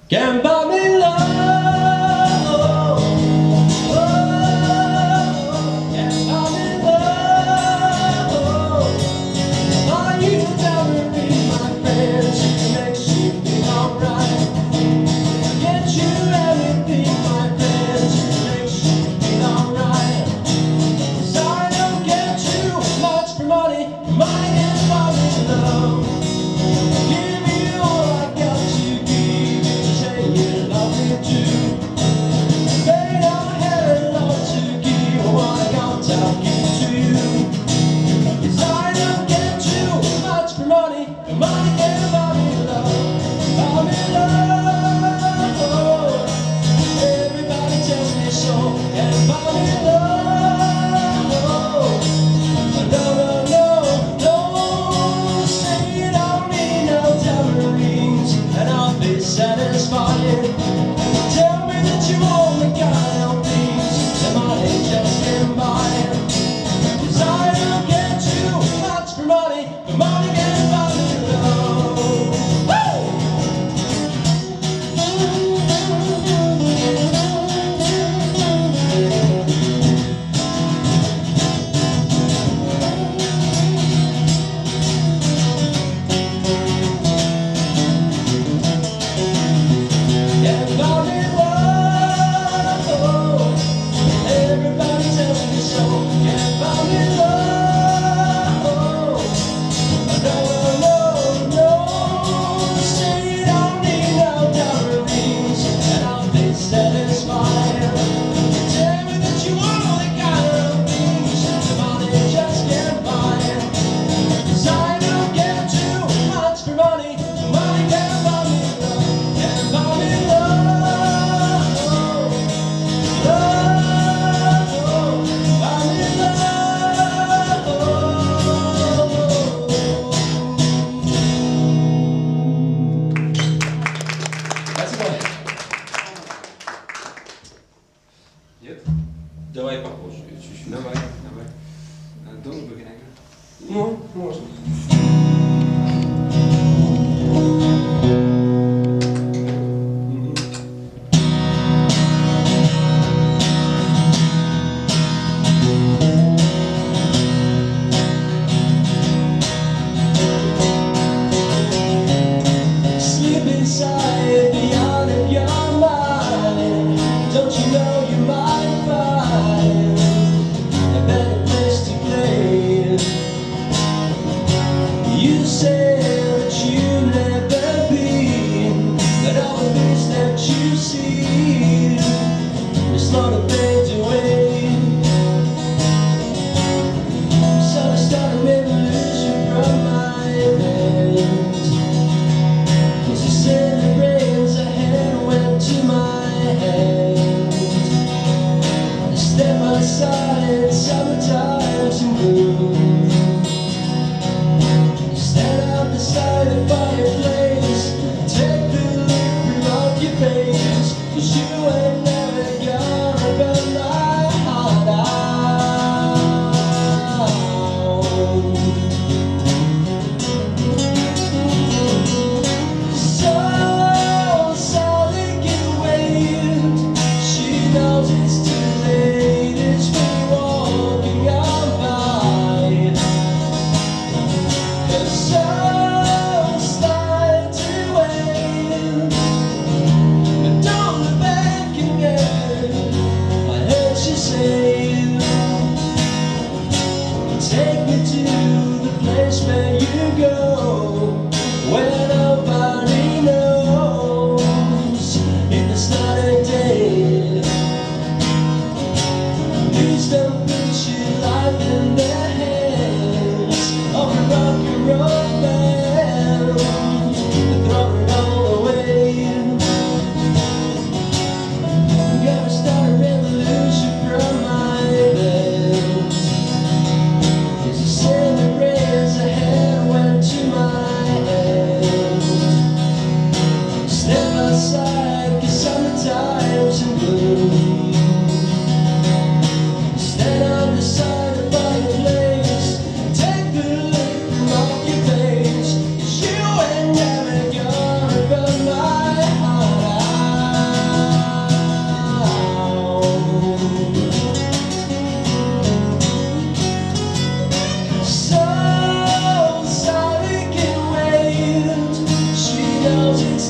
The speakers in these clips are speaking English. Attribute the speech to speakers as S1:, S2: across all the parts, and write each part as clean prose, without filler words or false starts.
S1: Can't buy me love. Oh, can't buy me love. Are you never be my friends? Makes you feel alright. Get you anything, my friends. Makes you feel alright. 'Cause I don't get too much for money. Money can't buy me love. Give you all I got to give. You say you love me too. Baby, I had a lot to give. What I got, I'll give to you. 'Cause I don't get too much for money. Money can't buy me love. Buy me love. Everybody tells me so. Can't buy me love. No, no, no, no. Say you don't need no tambourines, and I'll be satisfied. Tell me that you only got no things that money just can't buy. 'Cause I don't get too much for money, but money can't buy me love. Woo! Can't buy me love. Everybody tells me so. Can't buy me love. No, no, no, no. Say you don't need no tambourines, and I'll be satisfied. Tell me that you only got no things that money just can't buy. 'Cause I don't get too much for money. Money can't buy me love. Can't buy me love. Love. Buy me love. Спасибо.
S2: Нет?
S1: Давай попозже чуть-чуть.
S2: Давай, давай. Должен beginnen.
S1: Ну, можно. Sleep inside the yacht of your mind. Don't you know you might find a better place to play? You say that you've never been, but all the things that you see is slowly fades away. So I start a revolution from my bed. As you said the rains ahead went to my hand. Step outside, summertime's in bloom. Stand out beside the fireplace, take the liquor off your face. 'Cause you ain't never gonna burn my heart out. So sorry, get wait. She knows it's too late. It's me walking on by. 'Cause so start to wait, but don't look back again. I heard she say, take me to the place where you go, where nobody knows if it's not a day. Please don't put your life in their hands of a rock and roll band and throw it all away. I'm gonna start a revolution from my bed. As you said the rains ahead went to my head. Step outside, 'cause summertime's in bloom. Stand on the side of the fireplace, take the liquor off your face. 'Cause you ain't never gonna burn my heart out.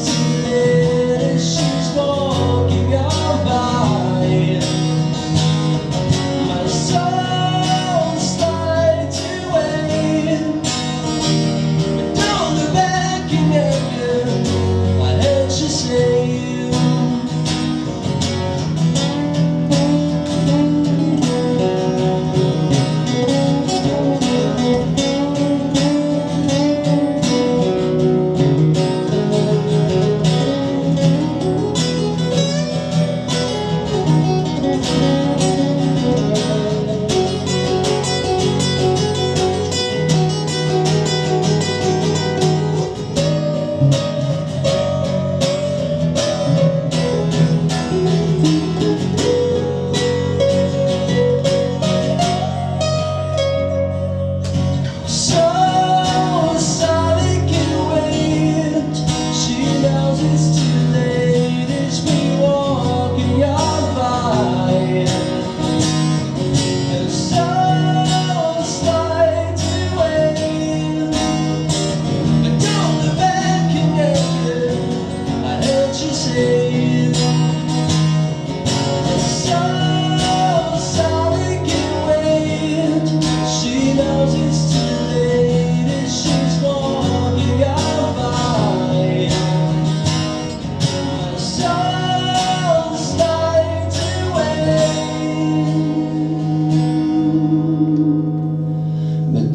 S1: too late as she's walking on by. My soul slides away, but don't look back in anger. I heard she say.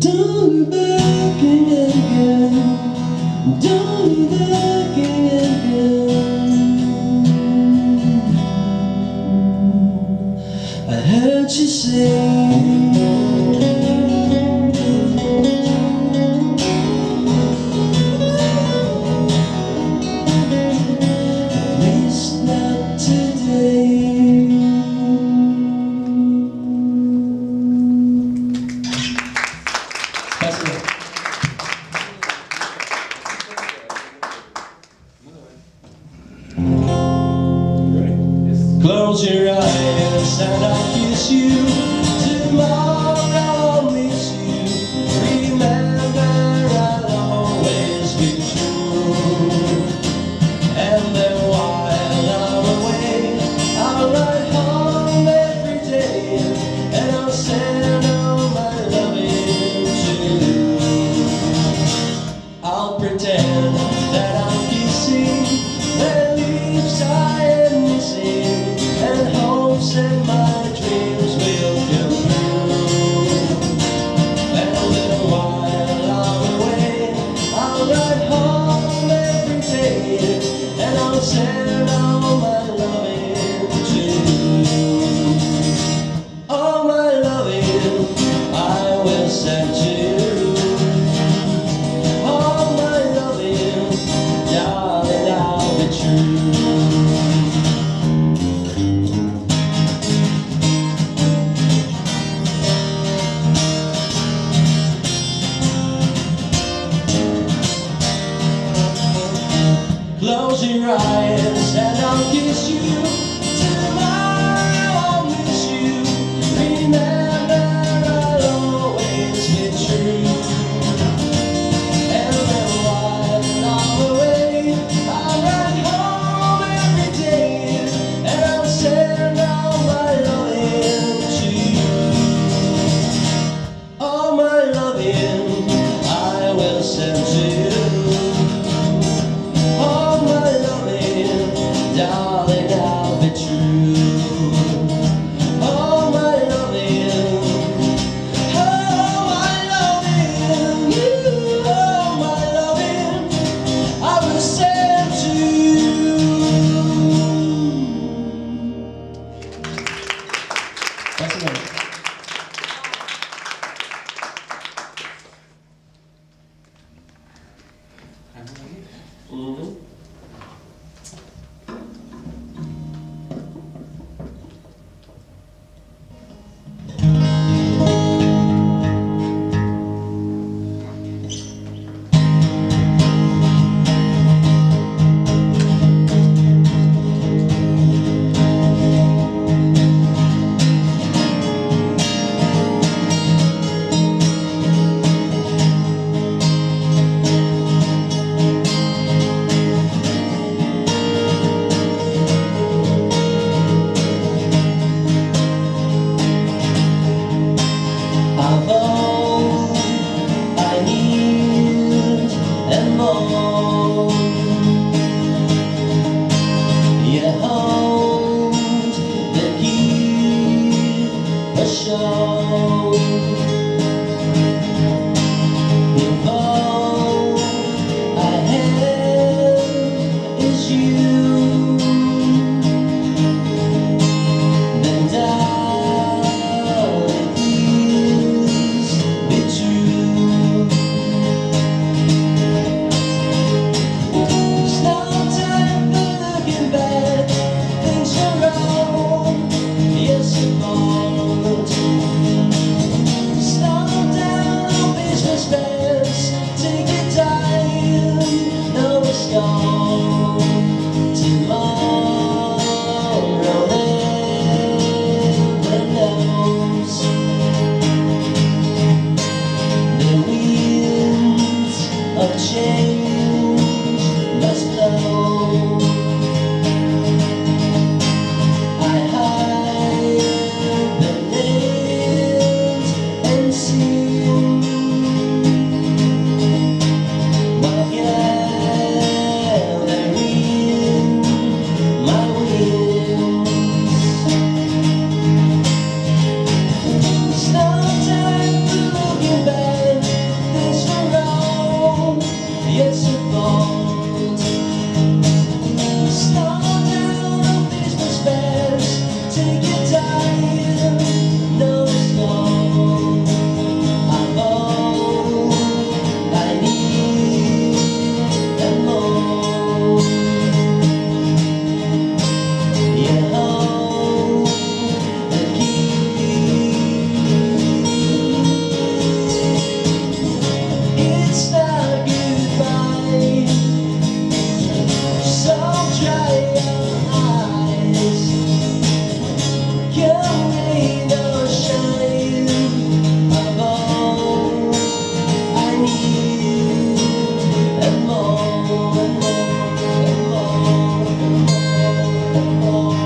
S1: Don't look back again. Don't look back again. I heard you say. Close your eyes and I'll kiss you. Tomorrow I'll miss you. Remember I'll always be true. And then while I'm away, I'll ride home every day, and I'll send all my loving to you. I'll pretend that I'm kissing the leaves I am missing, and hopes that my dreams will come true. And a little while I'm away, I'll ride home every day, and I'll send all my loving to you. All my loving I will send to you. All my loving, darling, I'll be true. Close your eyes and I'll kiss you. Tomorrow I'll miss you. Remember I'll always be true. And then while I'm away, I'll ride home every day, and I'll send all my loving to you. All my loving I will send to you. Darling, I'll be true. then darling, please be true. There's no time for looking back. Things are wrong, yes, it won't. Slow down on business best. Take your time, no it's gone. Tomorrow never knows. The winds of change must blow. I hide the names and sing while gathering my wings. There's no time for looking back. Things were wrong, yes it won't. Slow down on business fast. Take your time, no it's gone. I'm all I need and more. You hold the key. It's not goodbye, so dry your eyes. Come rain or shine, I'm all I need and more and more and more and more and more.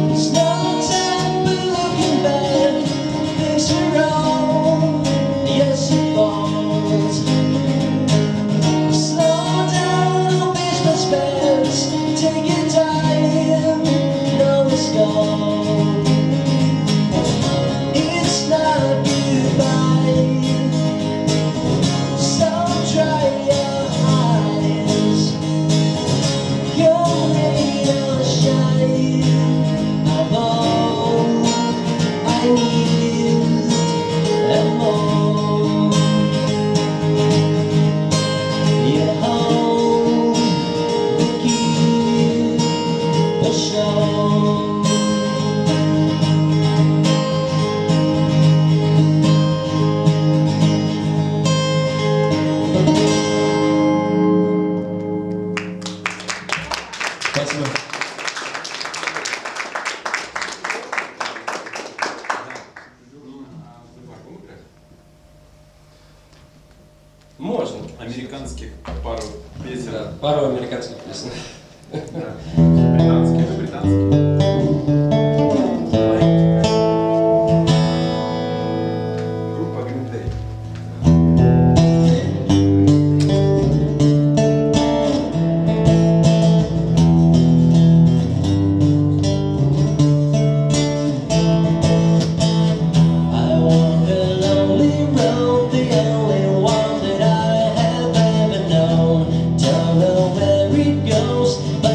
S1: There's no time for looking back. Things are wrong, yes it won't. Slow down on business fast. Take your time, no it's gone. It's not goodbye, so dry your eyes. Come rain or shine, I'm all I need and more. You hold the key, the show.
S3: Спасибо.
S2: Будем играть?
S3: Можно.
S2: Американских пару песен.
S3: Да, пару американских песен.
S2: Да. Британских, британских. Группа Green Day.
S1: I walk a lonely road, the only one that I have ever known. Don't know where it goes, but